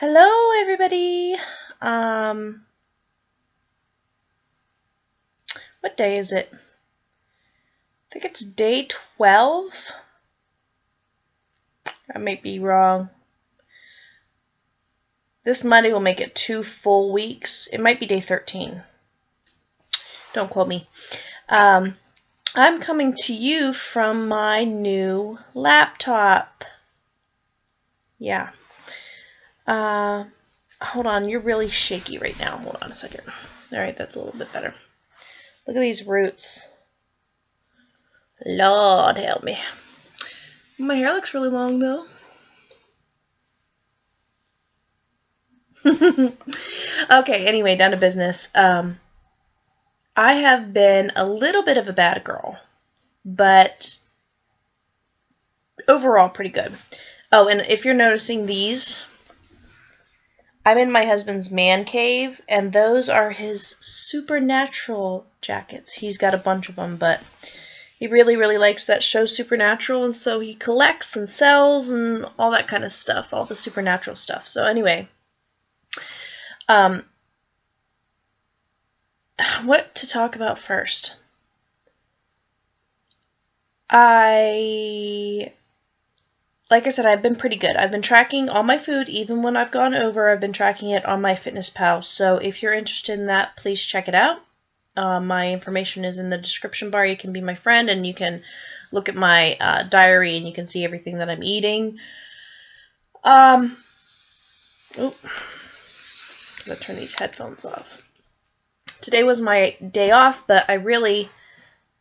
Hello, everybody. Um, what day is it? I think it's day 12. I might be wrong. This Monday will make it 2 full weeks. It might be day 13. Don't quote me. I'm coming to you from my new laptop. Yeah. Hold on. You're really shaky right now. Hold on a second. All right, that's a little bit better. Look at these roots. Lord help me. My hair looks really long, though. Okay, anyway, down to business. I have been a little bit of a bad girl, but overall pretty good. Oh, and if you're noticing these, I'm in my husband's man cave, and those are his Supernatural jackets. He's got a bunch of them, but he really, really likes that show Supernatural, and so he collects and sells and all that kind of stuff, all the Supernatural stuff. So anyway, what to talk about first? Like I said, I've been pretty good. I've been tracking all my food, even when I've gone over. I've been tracking it on MyFitnessPal. So if you're interested in that, please check it out. My information is in the description bar. You can be my friend, and you can look at my diary, and you can see everything that I'm eating. Let's turn these headphones off. Today was my day off, but I really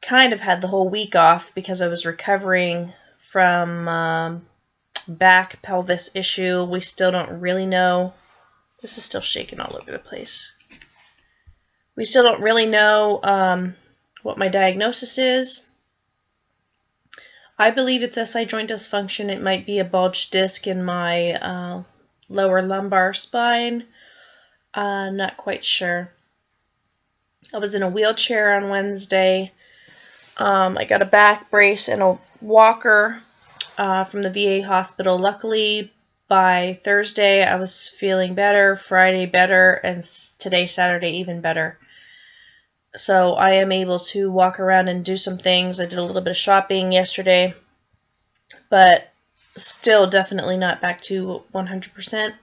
kind of had the whole week off because I was recovering from back pelvis issue. We still don't really know. This is still shaking all over the place. We still don't really know what my diagnosis is. I believe it's SI joint dysfunction. It might be a bulged disc in my lower lumbar spine. Not quite sure. I was in a wheelchair on Wednesday. I got a back brace and a walker from the VA hospital. Luckily, by Thursday, I was feeling better, Friday better, and today, Saturday, even better. So I am able to walk around and do some things. I did a little bit of shopping yesterday, but still definitely not back to 100%.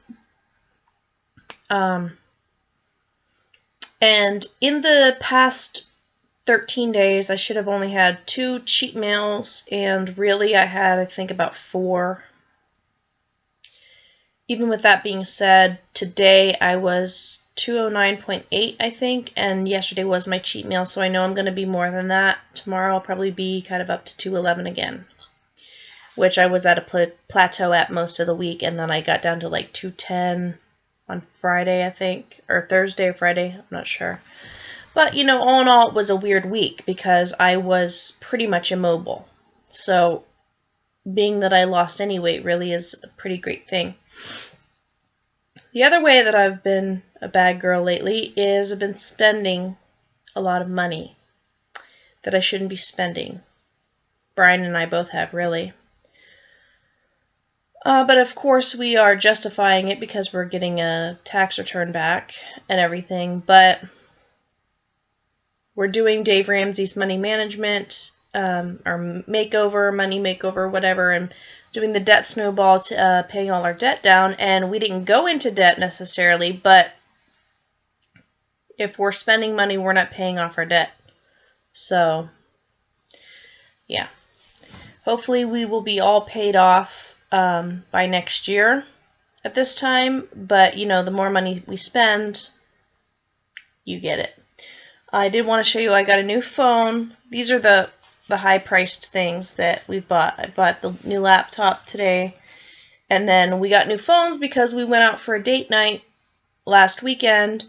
And in the past 13 days, I should have only had 2 cheat meals, and really I had, I think, about 4. Even with that being said, today I was 209.8, I think, and yesterday was my cheat meal, so I know I'm going to be more than that. Tomorrow I'll probably be kind of up to 211 again, which I was at a plateau at most of the week, and then I got down to like 210 on Friday, I think, or Thursday or Friday, I'm not sure. But, you know, all in all, it was a weird week because I was pretty much immobile. So, being that I lost any weight really is a pretty great thing. The other way that I've been a bad girl lately is I've been spending a lot of money that I shouldn't be spending. Brian and I both have, really. But of course we are justifying it because we're getting a tax return back and everything. But we're doing Dave Ramsey's money management, or makeover, money makeover, whatever, and doing the debt snowball to paying all our debt down. And we didn't go into debt necessarily, but if we're spending money, we're not paying off our debt. So, yeah. Hopefully we will be all paid off by next year at this time, but you know, the more money we spend, you get it. I did want to show you I got a new phone. These are the high-priced things that we bought. I bought the new laptop today, and then we got new phones because we went out for a date night last weekend,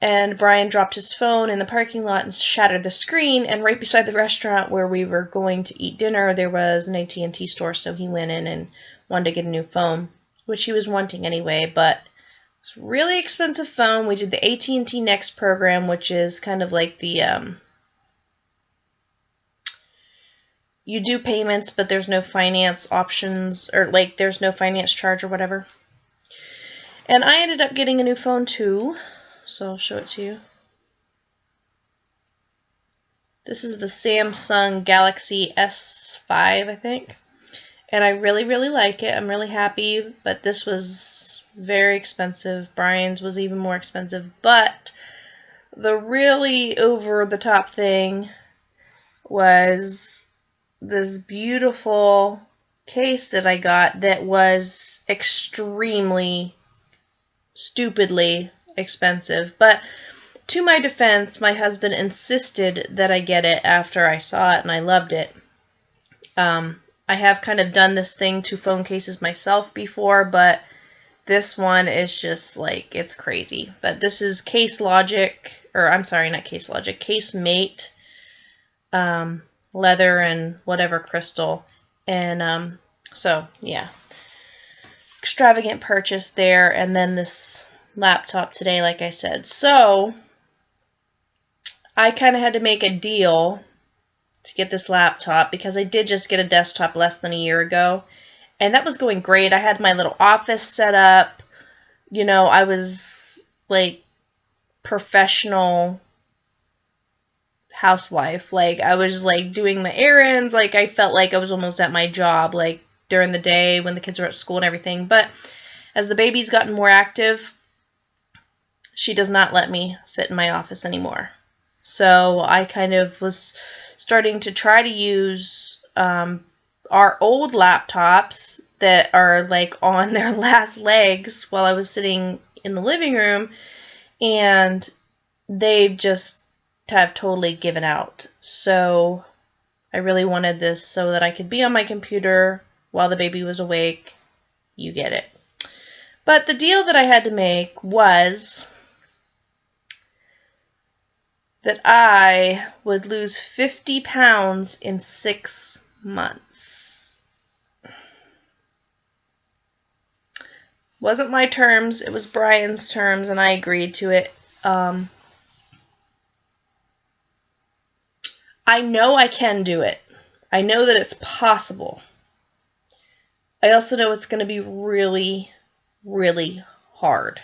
and Brian dropped his phone in the parking lot and shattered the screen, and right beside the restaurant where we were going to eat dinner, there was an AT&T store, so he went in and wanted to get a new phone, which he was wanting anyway, but it's a really expensive phone. We did the AT&T Next program, which is kind of like the, you do payments, but there's no finance options, or like there's no finance charge or whatever. And I ended up getting a new phone too, so I'll show it to you. This is the Samsung Galaxy S05, I think. And I really, really like it. I'm really happy, but this was very expensive. Brian's was even more expensive. But the really over-the-top thing was this beautiful case that I got that was extremely, stupidly expensive. But to my defense, my husband insisted that I get it after I saw it, and I loved it. I have kind of done this thing to phone cases myself before, but this one is just like, it's crazy. But this is Case Logic, or I'm sorry, not Case Logic, Case Mate, leather and whatever crystal. And so, yeah. Extravagant purchase there, and then this laptop today, like I said. So, I kind of had to make a deal to get this laptop because I did just get a desktop less than a year ago, and that was going great. I had my little office set up. You know, I was like professional housewife. Like, I was like doing my errands. Like, I felt like I was almost at my job, like during the day when the kids were at school and everything. But as the baby's gotten more active, she does not let me sit in my office anymore. So I kind of was starting to try to use our old laptops that are like on their last legs while I was sitting in the living room, and they just have totally given out. So I really wanted this so that I could be on my computer while the baby was awake. You get it. But the deal that I had to make was that I would lose 50 pounds in 6 months. Wasn't my terms, it was Brian's terms, and I agreed to it. I know I can do it. I know that it's possible. I also know it's going to be really, really hard.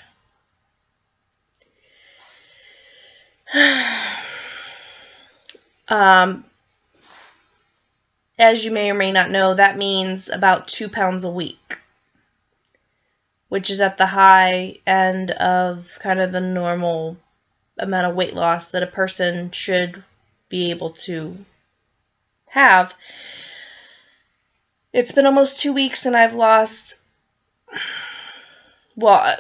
As you may or may not know, that means about 2 pounds a week, which is at the high end of kind of the normal amount of weight loss that a person should be able to have. It's been almost 2 weeks and I've lost, well,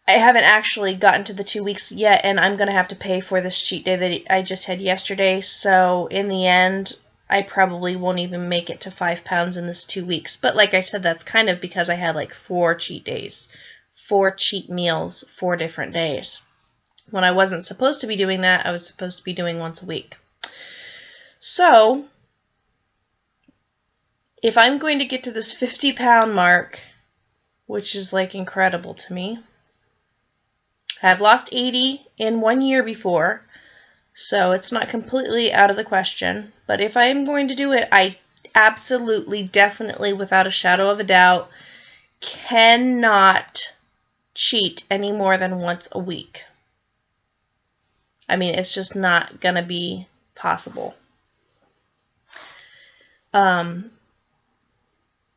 I haven't actually gotten to the 2 weeks yet, and I'm going to have to pay for this cheat day that I just had yesterday. So in the end, I probably won't even make it to 5 pounds in this 2 weeks. But like I said, that's kind of because I had like 4 cheat days, 4 cheat meals, 4 different days. When I wasn't supposed to be doing that, I was supposed to be doing once a week. So if I'm going to get to this 50-pound mark, which is like incredible to me, I've lost 80 in 1 year before, so it's not completely out of the question. But if I'm going to do it, I absolutely, definitely, without a shadow of a doubt, cannot cheat any more than once a week. I mean, it's just not going to be possible.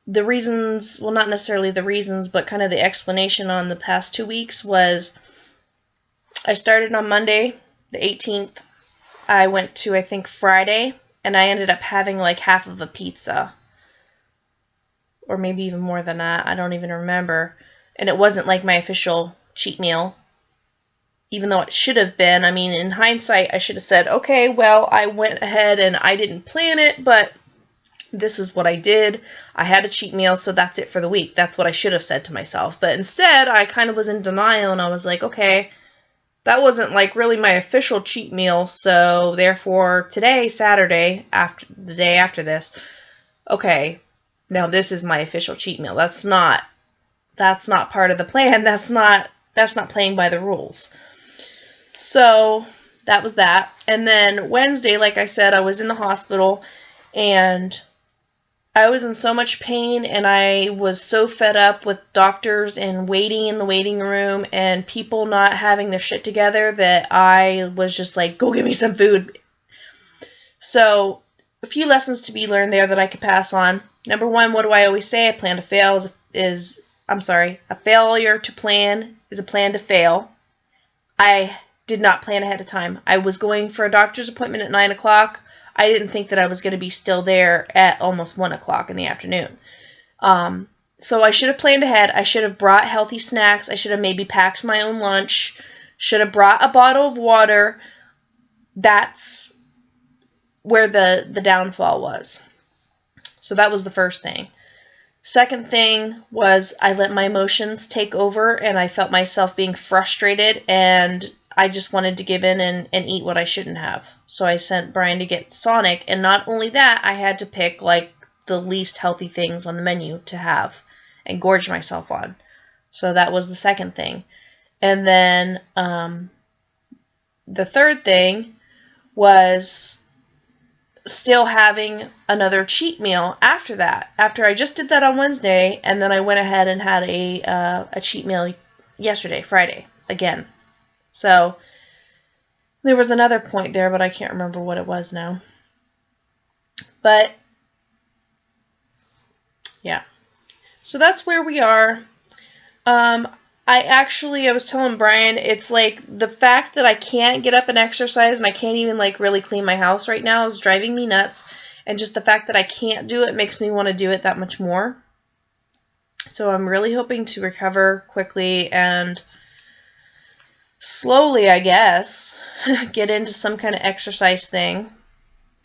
The reasons, well, not necessarily the reasons, but kind of the explanation on the past 2 weeks was I started on Monday, the 18th. I went to, I think, Friday, and I ended up having like half of a pizza. Or maybe even more than that. I don't even remember. And it wasn't like my official cheat meal, even though it should have been. I mean, in hindsight, I should have said, okay, well, I went ahead and I didn't plan it, but this is what I did. I had a cheat meal, so that's it for the week. That's what I should have said to myself. But instead, I kind of was in denial, and I was like, okay, that wasn't like really my official cheat meal, so therefore today, Saturday, after the day after this, okay, now this is my official cheat meal. That's not part of the plan. That's not playing by the rules. So that was that. And then Wednesday, like I said, I was in the hospital, and I was in so much pain, and I was so fed up with doctors and waiting in the waiting room and people not having their shit together that I was just like, go get me some food. So, a few lessons to be learned there that I could pass on. Number one, what do I always say? A plan to fail a failure to plan is a plan to fail. I did not plan ahead of time. I was going for a doctor's appointment at 9 o'clock. I didn't think that I was going to be still there at almost 1 o'clock in the afternoon. So I should have planned ahead. I should have brought healthy snacks. I should have maybe packed my own lunch. Should have brought a bottle of water. That's where the downfall was. So that was the first thing. Second thing was I let my emotions take over, and I felt myself being frustrated, and I just wanted to give in and eat what I shouldn't have. So I sent Brian to get Sonic, and not only that, I had to pick like the least healthy things on the menu to have and gorge myself on. So that was the second thing. And then the third thing was still having another cheat meal after that. After I just did that on Wednesday, and then I went ahead and had a cheat meal yesterday, Friday, again. So there was another point there, but I can't remember what it was now. But yeah, so that's where we are. I was telling Brian, it's like the fact that I can't get up and exercise and I can't even like really clean my house right now is driving me nuts. And just the fact that I can't do it makes me want to do it that much more. So I'm really hoping to recover quickly and slowly, I guess, get into some kind of exercise thing.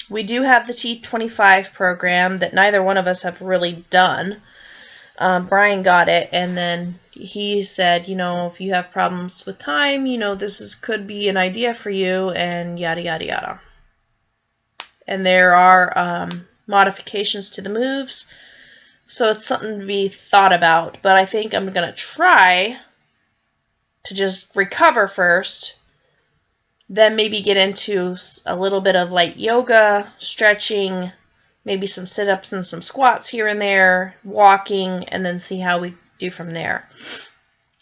We do have the T25 program that neither one of us have really done. Brian got it, and then he said, if you have problems with time, could be an idea for you, and yada, yada, yada. And there are modifications to the moves, so it's something to be thought about. But I think I'm going to try to just recover first, then maybe get into a little bit of light yoga, stretching, maybe some sit-ups and some squats here and there, walking, and then see how we do from there.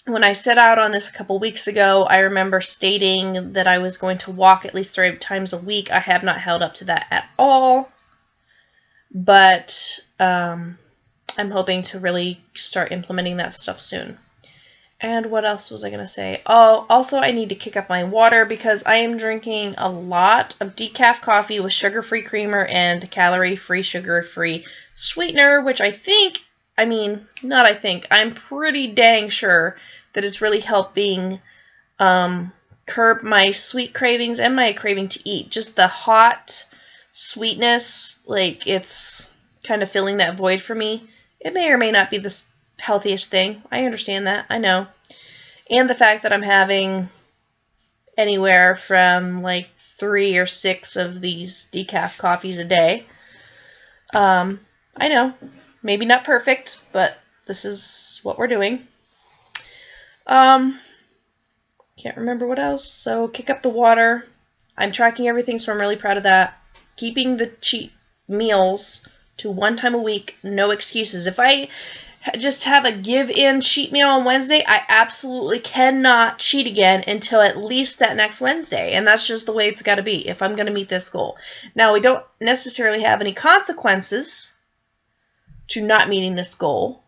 When I set out on this a couple weeks ago, I remember stating that I was going to walk at least 3 times a week. I have not held up to that at all, but I'm hoping to really start implementing that stuff soon. And what else was I going to say? Oh, also I need to kick up my water because I am drinking a lot of decaf coffee with sugar-free creamer and calorie-free, sugar-free sweetener, which I'm pretty dang sure that it's really helping curb my sweet cravings and my craving to eat. Just the hot sweetness, like it's kind of filling that void for me. It may or may not be the healthiest thing. I understand that. I know. And the fact that I'm having anywhere from like 3 or 6 of these decaf coffees a day. I know. Maybe not perfect, but this is what we're doing. Can't remember what else. So kick up the water. I'm tracking everything, so I'm really proud of that. Keeping the cheat meals to 1 time a week. No excuses. If I just have a give-in cheat meal on Wednesday, I absolutely cannot cheat again until at least that next Wednesday. And that's just the way it's got to be if I'm going to meet this goal. Now, we don't necessarily have any consequences to not meeting this goal.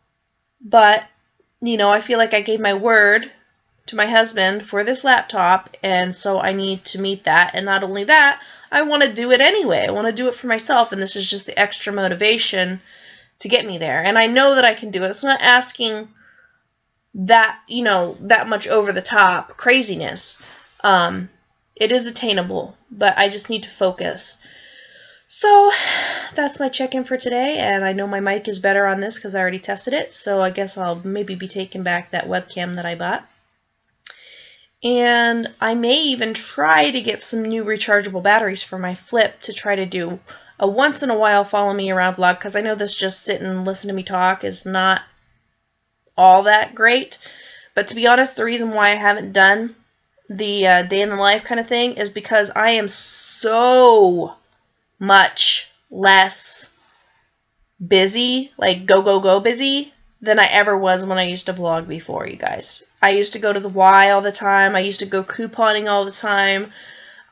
But, I feel like I gave my word to my husband for this laptop, and so I need to meet that. And not only that, I want to do it anyway. I want to do it for myself, and this is just the extra motivation to get me there. And I know that I can do it. It's not asking that, that much over the top craziness. It is attainable, but I just need to focus. So that's my check-in for today, and I know my mic is better on this because I already tested it, so I guess I'll maybe be taking back that webcam that I bought. And I may even try to get some new rechargeable batteries for my Flip to try to do a once-in-a-while follow-me-around vlog, because I know this just sit and listen to me talk is not all that great. But to be honest, the reason why I haven't done the day in the life kind of thing is because I am so much less busy, like go busy, than I ever was when I used to vlog before, you guys. I used to go to the Y all the time. I used to go couponing all the time.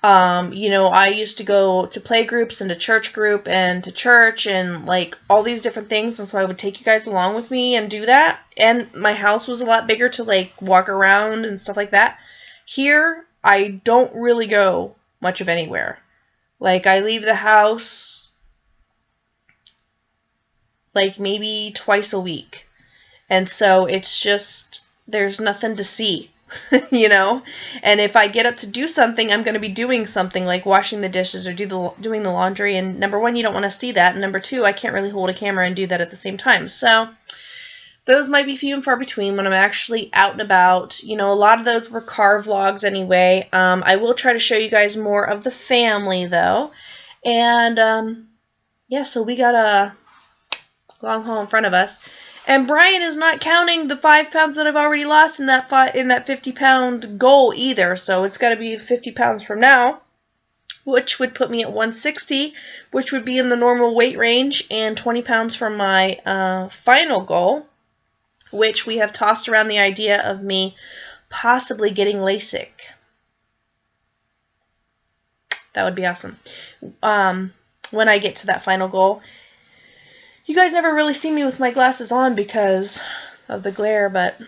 You know, I used to go to play groups and to church group and to church and like all these different things. And so I would take you guys along with me and do that. And my house was a lot bigger to like walk around and stuff like that. Here, I don't really go much of anywhere. Like I leave the house like maybe twice a week. And so it's just, there's nothing to see. You know, and if I get up to do something, I'm going to be doing something like washing the dishes or doing the laundry, and number one, you don't want to see that, and number two, I can't really hold a camera and do that at the same time. So those might be few and far between when I'm actually out and about. You know, a lot of those were car vlogs anyway. I will try to show you guys more of the family though, and yeah, so we got a long haul in front of us. And Brian is not counting the 5 pounds that I've already lost in that 50-pound goal either. So it's got to be 50 pounds from now, which would put me at 160, which would be in the normal weight range, and 20 pounds from my final goal, which we have tossed around the idea of me possibly getting LASIK. That would be awesome. When I get to that final goal. You guys never really see me with my glasses on because of the glare, but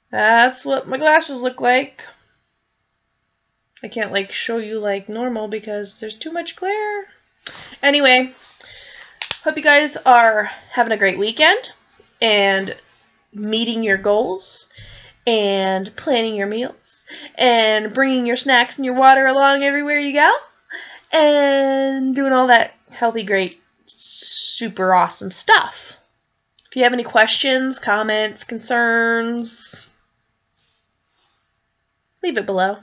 that's what my glasses look like. I can't like show you like normal because there's too much glare. Anyway, hope you guys are having a great weekend and meeting your goals and planning your meals and bringing your snacks and your water along everywhere you go and doing all that healthy, great, super awesome stuff. If you have any questions, comments, concerns, leave it below.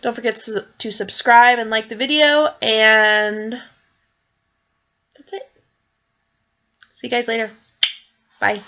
Don't forget to subscribe and like the video, and that's it. See you guys later. Bye.